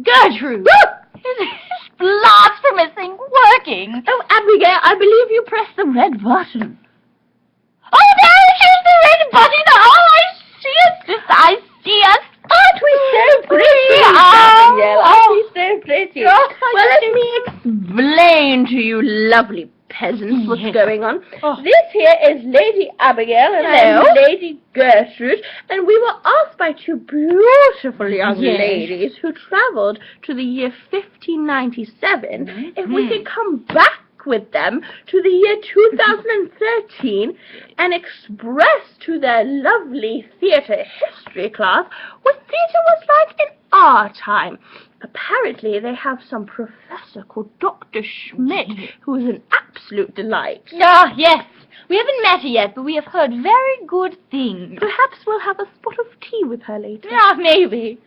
Gertrude! His blasphemous working! Oh, Abigail, I believe you pressed the red button. Oh, there it is, the red button! Oh, I see us, sister, I see us! Aren't we so pretty, Abigail? Aren't we so pretty? Well, let me explain to you lovely peasants what's going on. This here is Lady Abigail and I'm Lady Gertrude, and we were asked by two beautiful young ladies who travelled to the year 1597 if we could come back with them to the year 2013 and express to their lovely theatre history class what theatre was like in our time. Apparently, they have some professor called Dr. Schmidt, who is an absolute delight. Ah, yes. We haven't met her yet, but we have heard very good things. Perhaps we'll have a spot of tea with her later. Ah, maybe.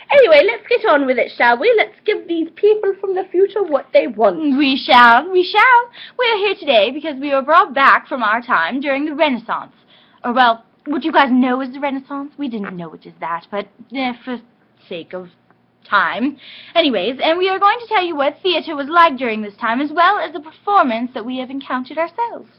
Anyway, let's get on with it, shall we? Let's give these people from the future what they want. We shall. We are here today because we were brought back from our time during the Renaissance. Or, well, what you guys know as the Renaissance? We didn't know it as that, but for sake of time. Anyways, and we are going to tell you what theatre was like during this time, as well as the performance that we have encountered ourselves.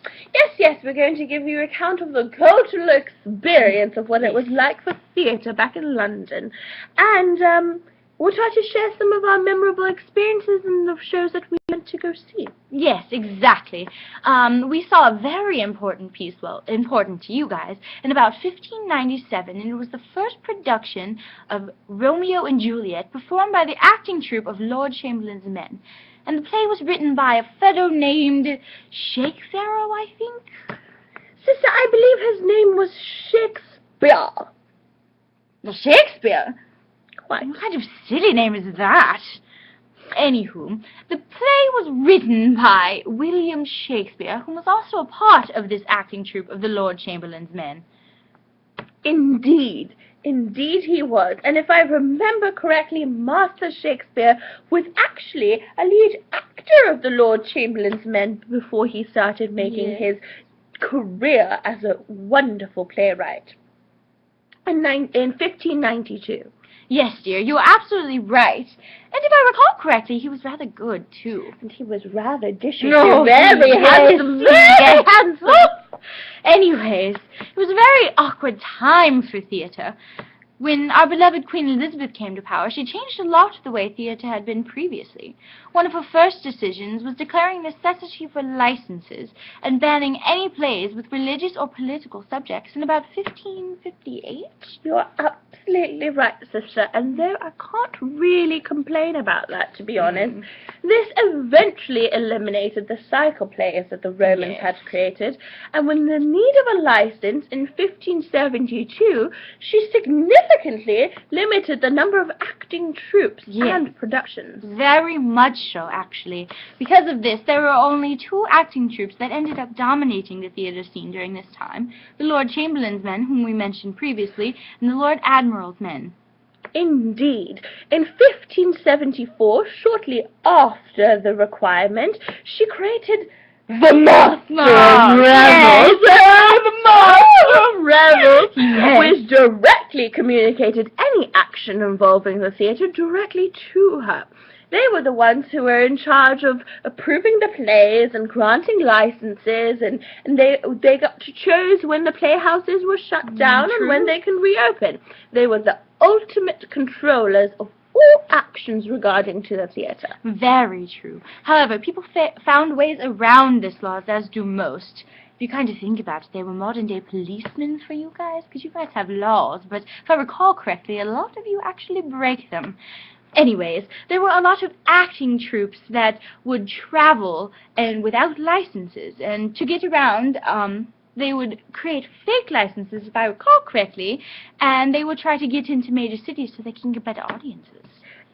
Yes, we're going to give you an account of the cultural experience of what it was like for theatre back in London. And, we'll try to share some of our memorable experiences in the shows that we went to go see. Yes, exactly. We saw a very important piece, well, important to you guys, in about 1597, and it was the first production of Romeo and Juliet performed by the acting troupe of Lord Chamberlain's men. And the play was written by a fellow named Shakespeare, I think. Sister, I believe his name was Shakespeare. Well, Shakespeare? What kind of silly name is that? Anywho, the play was written by William Shakespeare, who was also a part of this acting troupe of the Lord Chamberlain's men. Indeed he was. And if I remember correctly, Master Shakespeare was actually a lead actor of the Lord Chamberlain's men before he started making his career as a wonderful playwright in 1592. Yes, dear, you are absolutely right. And if I recall correctly, he was rather good, too. And he was rather dishy. No, very handsome. Very handsome. Anyways, it was a very awkward time for theatre. When our beloved Queen Elizabeth came to power, she changed a lot of the way theatre had been previously. One of her first decisions was declaring necessity for licenses and banning any plays with religious or political subjects in about 1558. You're absolutely right, sister, and though I can't really complain about that, to be honest, this eventually eliminated the cycle plays that the Romans had created, and when the need of a license in 1572, she significantly limited the number of acting troupes and productions. Very much so, actually. Because of this, there were only two acting troupes that ended up dominating the theatre scene during this time: the Lord Chamberlain's men, whom we mentioned previously, and the Lord Admiral's men. Indeed. In 1574, shortly after the requirement, she created the Master of Revels. The Master of Revels, which directly communicated any action involving the theatre directly to her. They were the ones who were in charge of approving the plays and granting licenses, and they got to choose when the playhouses were shut down and when they can reopen. They were the ultimate controllers of all actions regarding to the theatre. Very true. However, people found ways around this law, as do most. If you kind of think about it, they were modern-day policemen for you guys, because you guys have laws, but if I recall correctly, a lot of you actually break them. Anyways, there were a lot of acting troupes that would travel and without licenses, and to get around, they would create fake licenses, if I recall correctly, and they would try to get into major cities so they can get better audiences.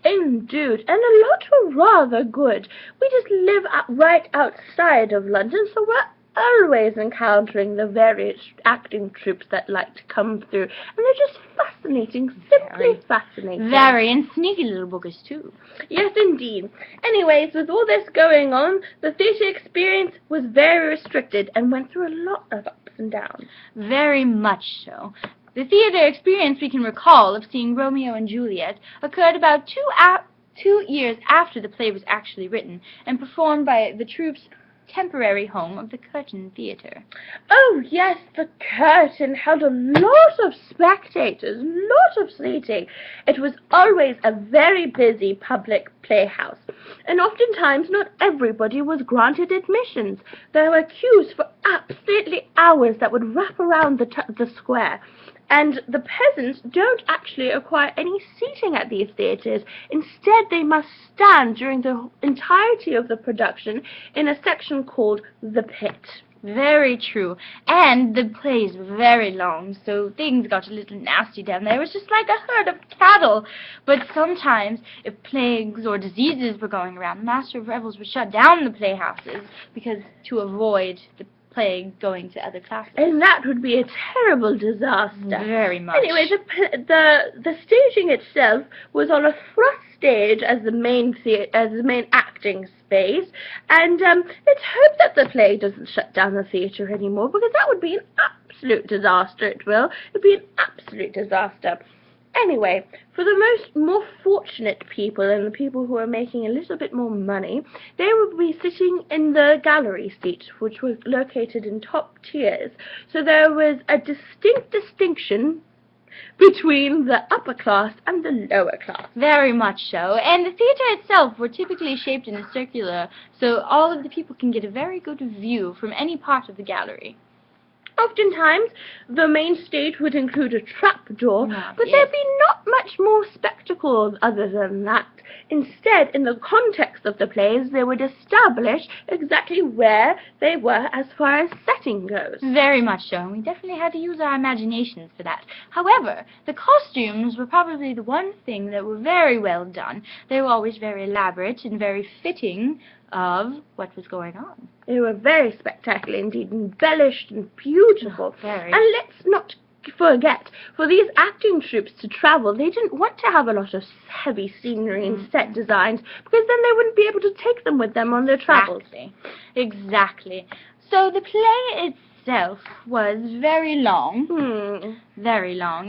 Indeed, and a lot were rather good. We just live right outside of London, so we're always encountering the various acting troupes that like to come through, and they're just fascinating, simply fascinating. Very, and sneaky little boogers too. Yes, indeed. Anyways, with all this going on, the theatre experience was very restricted and went through a lot of ups and downs. Very much so. The theatre experience we can recall of seeing Romeo and Juliet occurred about 2 years after the play was actually written, and performed by the troupe's temporary home of the Curtain Theatre. Oh, yes, the Curtain held a lot of spectators, lot of seating. It was always a very busy public playhouse, and oftentimes not everybody was granted admissions. There were queues for absolutely hours that would wrap around the square. And the peasants don't actually acquire any seating at these theatres. Instead, they must stand during the entirety of the production in a section called the pit. Very true. And the plays were very long, so things got a little nasty down there. It was just like a herd of cattle. But sometimes, if plagues or diseases were going around, the master of revels would shut down the playhouses because to avoid the plague going to other classes. And that would be a terrible disaster. Very much. Anyway, the staging itself was on a thrust stage as the main acting space, and let's hope that the play doesn't shut down the theatre anymore, because that would be an absolute disaster. It would be an absolute disaster. Anyway, for the more fortunate people and the people who are making a little bit more money, they would be sitting in the gallery seats, which were located in top tiers. So there was a distinct distinction between the upper class and the lower class. Very much so. And the theatre itself were typically shaped in a circular, so all of the people can get a very good view from any part of the gallery. Oftentimes, the main stage would include a trapdoor, but yes. there'd be not much more spectacle other than that. Instead, in the context of the plays, they would establish exactly where they were as far as setting goes. Very much so, and we definitely had to use our imaginations for that. However, the costumes were probably the one thing that were very well done. They were always very elaborate and very fitting of what was going on. They were very spectacular indeed, embellished and beautiful. Very. And let's not forget, for these acting troupes to travel, they didn't want to have a lot of heavy scenery and set designs, because then they wouldn't be able to take them with them on their travels. Exactly. So the play itself was very long,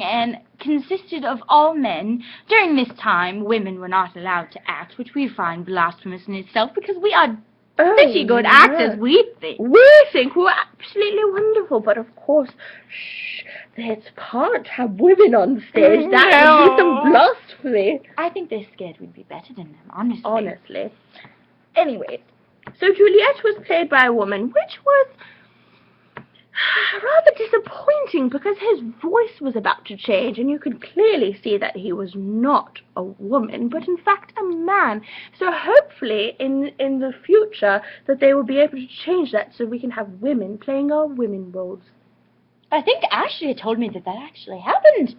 and consisted of all men. During this time, women were not allowed to act, which we find blasphemous in itself, because we are pretty good actors, we think. We think we're absolutely wonderful, but of course, they can't have women on stage. That would be some blasphemy. I think they're scared we'd be better than them, honestly. Anyways, so Juliet was played by a woman, which was rather disappointing, because his voice was about to change, and you could clearly see that he was not a woman, but in fact a man. So hopefully in the future that they will be able to change that, so we can have women playing our women roles. I think Ashley told me that actually happened.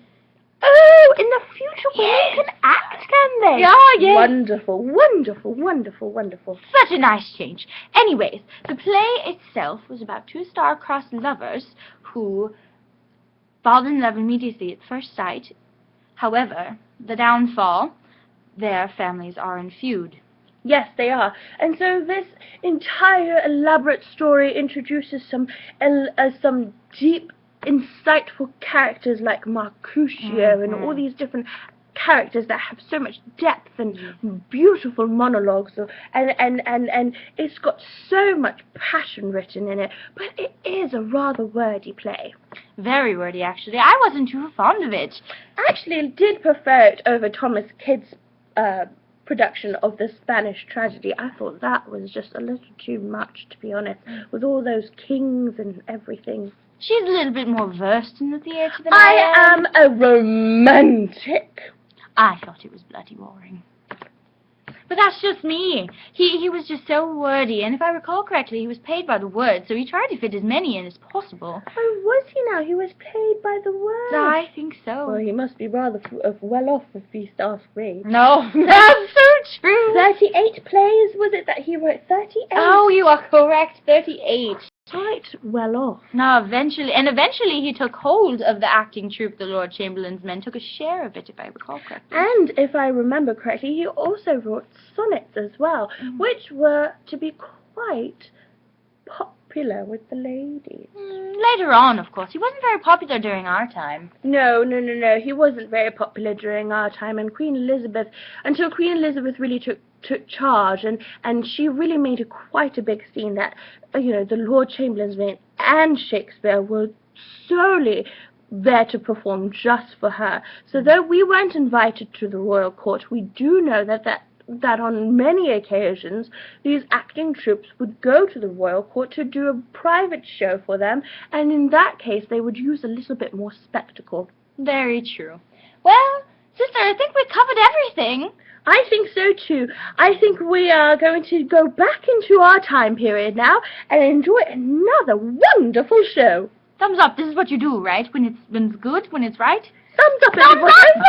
Oh, in the future women can act, can they? Yeah, yes. Wonderful, wonderful, wonderful, wonderful. Such a nice change. Anyways, the play itself was about two star-crossed lovers who fall in love immediately at first sight. However, the downfall, their families are in feud. Yes, they are. And so this entire elaborate story introduces some deep, insightful characters like Mercutio and all these different characters that have so much depth and beautiful monologues, and it's got so much passion written in it, but it is a rather wordy play. Very wordy, actually. I wasn't too fond of it. I actually did prefer it over Thomas Kyd's production of the Spanish tragedy. I thought that was just a little too much, to be honest, with all those kings and everything. She's a little bit more versed in the theatre than I am a romantic. I thought it was bloody boring. But that's just me. He was just so wordy, and if I recall correctly, he was paid by the word, so he tried to fit as many in as possible. Oh, was he now? He was paid by the word. I think so. Well, he must be rather well off if you ask me. No, that's so true. 38 plays, was it that he wrote? 38? Oh, you are correct, 38. Quite well off. No, eventually he took hold of the acting troupe. The Lord Chamberlain's men took a share of it, if I recall correctly. And if I remember correctly, he also wrote sonnets as well, which were to be quite popular popular with the ladies. Later on, of course. He wasn't very popular during our time. No. He wasn't very popular during our time, and until Queen Elizabeth really took charge, and she really made quite a big scene that, the Lord Chamberlain's maid and Shakespeare were solely there to perform just for her. So though we weren't invited to the royal court, we do know that on many occasions these acting troupes would go to the royal court to do a private show for them, and in that case they would use a little bit more spectacle. Very true. Well, sister, I think we covered everything. I think so too. I think we are going to go back into our time period now and enjoy another wonderful show. Thumbs up. This is what you do, right? When it's good, when it's right. Thumbs up, Thumbs everybody. up!